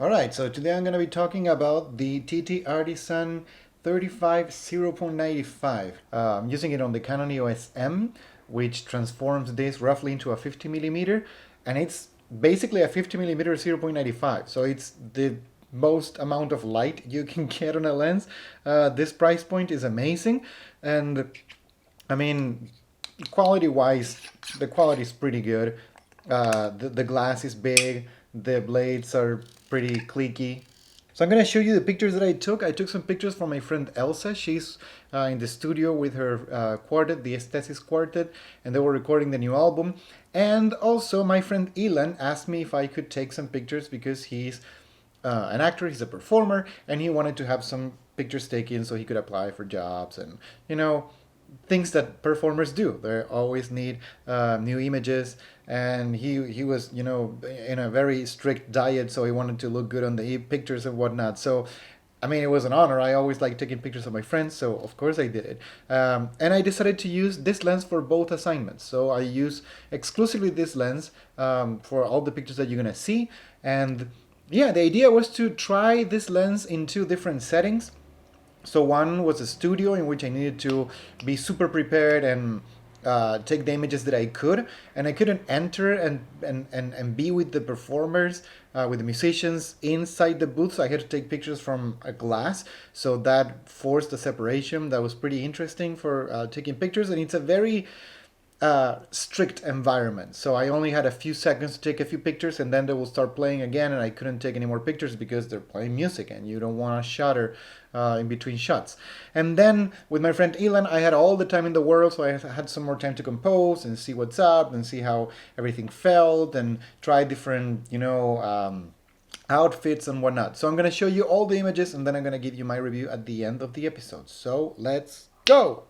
Alright, so today I'm going to be talking about the TTartisan 35 0.95. I'm using it on the Canon EOS M, which transforms this roughly into a 50 millimeter, and it's basically a 50 millimeter 0.95. So it's the most amount of light you can get on a lens. This price point is amazing, and I mean, quality wise, the quality is pretty good. The glass is big, the blades are pretty clicky. So I'm gonna show you the pictures that I took. I took some pictures from my friend Elsa. She's in the studio with her quartet, the Esthesis Quartet, and they were recording the new album. And also my friend Elan asked me if I could take some pictures because he's an actor, he's a performer, and he wanted to have some pictures taken so he could apply for jobs and, you know, things that performers do. They always need new images, and he was, you know, in a very strict diet, so he wanted to look good on the pictures and whatnot. So I mean, it was an honor. I always like taking pictures of my friends, so of course I did it. And I decided to use this lens for both assignments. So I use exclusively this lens for all the pictures that you're gonna see. And yeah, the idea was to try this lens in two different settings. So one was a studio in which I needed to be super prepared and take the images that I could, and I couldn't enter and be with the performers, with the musicians inside the booth. So I had to take pictures from a glass. So that forced the separation. That was pretty interesting for taking pictures, and it's a very strict environment. So I only had a few seconds to take a few pictures, and then they will start playing again, and I couldn't take any more pictures because they're playing music, and you don't want to shutter in between shots. And then with my friend Elan, I had all the time in the world, so I had some more time to compose and see what's up and see how everything felt and try different, outfits and whatnot. So I'm gonna show you all the images, and then I'm gonna give you my review at the end of the episode. So let's go!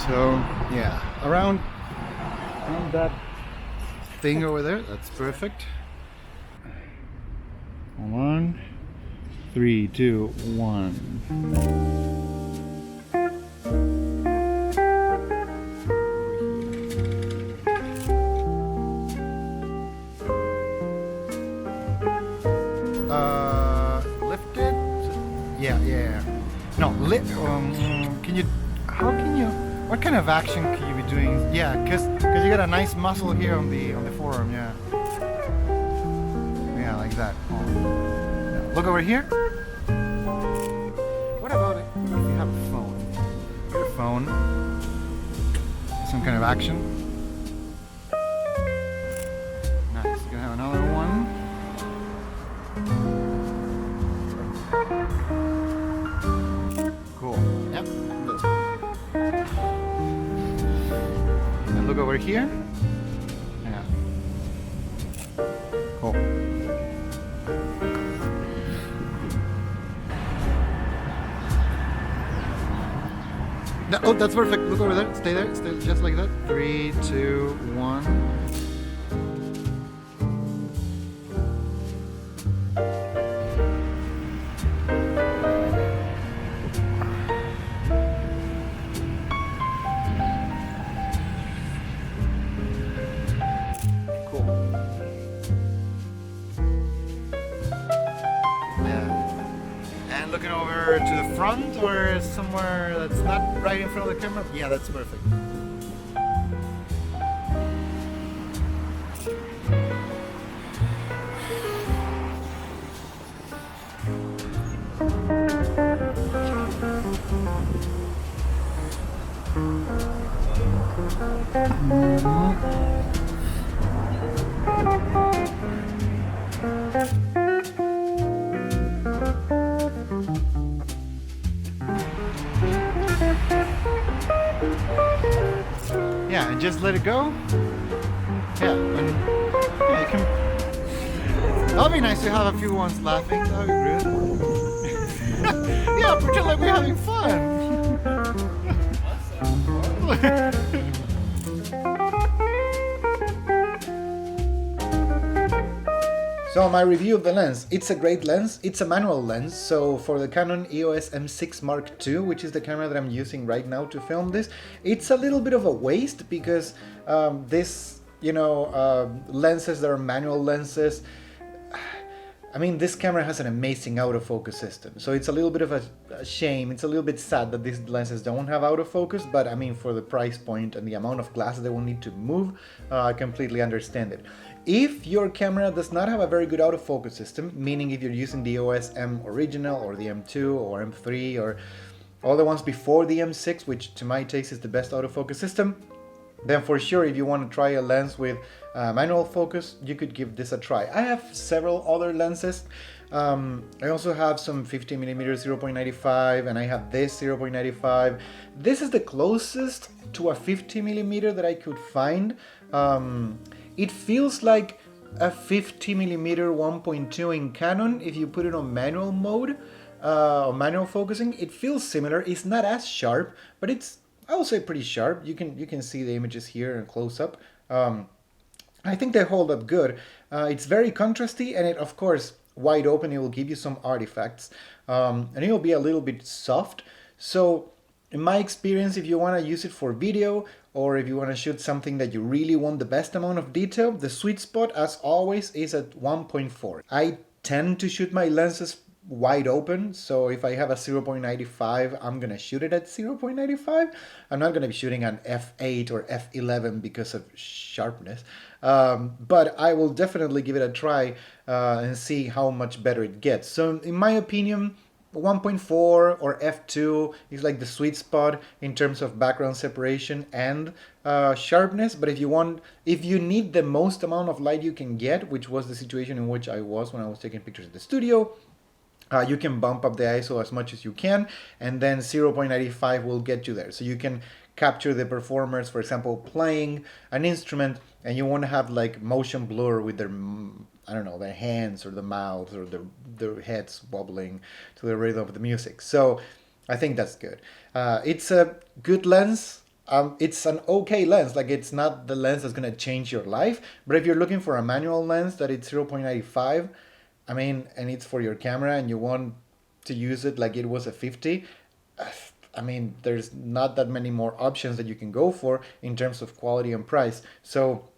So yeah, around that thing over there, that's perfect. Hold on. 3, 2, 1. Lift it. Yeah. No, can you? How can you? What kind of action can you be doing? Yeah, because you got a nice muscle here on the forearm. Yeah. Yeah, like that. Oh. Yeah. Look over here. What about it if you have a phone? Your phone. Some kind of action. Nice. Gonna have another one. Cool. Yep. And look over here. Yeah. Cool. Oh, that's perfect. Look over there. Stay there. Stay just like that. 3, 2, 1. Looking over to the front or somewhere that's not right in front of the camera? Yeah, that's perfect. Yeah, and just let it go. Yeah, you can. That'll be nice to have a few ones laughing. That'll be good. Yeah, pretend like we're having fun. So my review of the lens, it's a great lens, it's a manual lens, so for the Canon EOS M6 Mark II, which is the camera that I'm using right now to film this, it's a little bit of a waste because lenses that are manual lenses, I mean, this camera has an amazing autofocus system, so it's a little bit of a shame, it's a little bit sad that these lenses don't have autofocus, but I mean, for the price point and the amount of glass they will need to move, I completely understand it. If your camera does not have a very good autofocus system, meaning if you're using the EOS M original or the M2 or M3 or all the ones before the M6, which to my taste is the best autofocus system, then for sure if you want to try a lens with manual focus, you could give this a try. I have several other lenses. I also have some 50mm 0.95 and I have this 0.95. This is the closest to a 50mm that I could find. It feels like a 50mm 1.2 in Canon if you put it on manual mode, or manual focusing. It feels similar. It's not as sharp, but it's, I will say, pretty sharp. You can see the images here in close up. I think they hold up good. It's very contrasty, and it, of course, wide open, it will give you some artifacts, and it will be a little bit soft. So in my experience, if you want to use it for video or if you want to shoot something that you really want the best amount of detail, the sweet spot, as always, is at 1.4. I tend to shoot my lenses wide open, so if I have a 0.95, I'm gonna shoot it at 0.95. I'm not gonna be shooting an f8 or f11 because of sharpness, but I will definitely give it a try and see how much better it gets. So in my opinion, 1.4 or f2 is like the sweet spot in terms of background separation and sharpness. But if you need the most amount of light you can get, which was the situation in which I was when I was taking pictures in the studio, you can bump up the ISO as much as you can, and then 0.95 will get you there. So you can capture the performers, for example, playing an instrument, and you want to have like motion blur with their, I don't know, their hands or the mouths or their heads wobbling to the rhythm of the music. So I think that's good. It's a good lens. It's an okay lens. Like, it's not the lens that's going to change your life. But if you're looking for a manual lens that it's 0.95, I mean, and it's for your camera and you want to use it like it was a 50. I mean, there's not that many more options that you can go for in terms of quality and price. So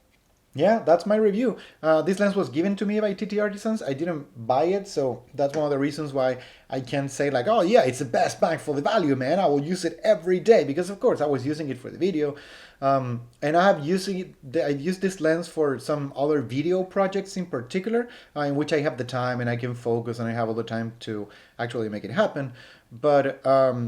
yeah, that's my review. This lens was given to me by TTartisans. I didn't buy it, so that's one of the reasons why I can say like, oh yeah, it's the best bang for the value, man. I will use it every day because of course I was using it for the video, and I have using it. I use this lens for some other video projects in particular, in which I have the time and I can focus and I have all the time to actually make it happen. But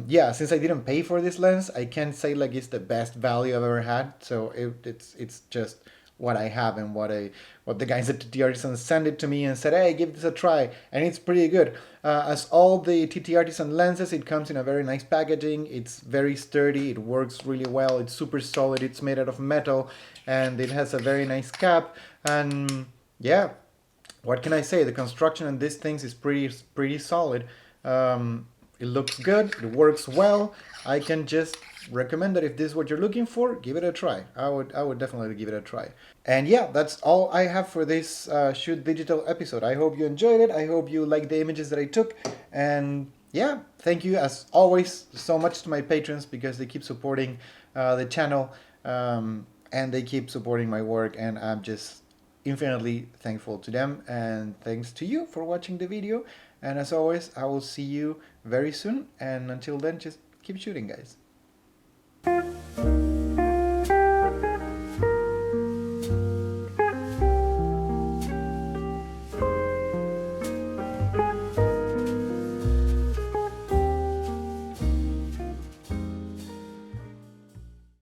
yeah, since I didn't pay for this lens, I can't say like it's the best value I've ever had. So it's just what I have and what the guys at TTartisans sent it to me and said, hey, give this a try, and it's pretty good. As all the TTartisan lenses, it comes in a very nice packaging. It's very sturdy. It works really well. It's super solid. It's made out of metal, and it has a very nice cap. And yeah, what can I say? The construction on these things is pretty solid. It looks good. It works well. I can just recommend that if this is what you're looking for, give it a try. I would definitely give it a try. And yeah, that's all I have for this Shoot Digital episode. I hope you enjoyed it. I hope you liked the images that I took. And yeah, thank you as always so much to my patrons because they keep supporting the channel, and they keep supporting my work, and I'm just infinitely thankful to them, and thanks to you for watching the video. And as always, I will see you very soon, and until then, just keep shooting, guys.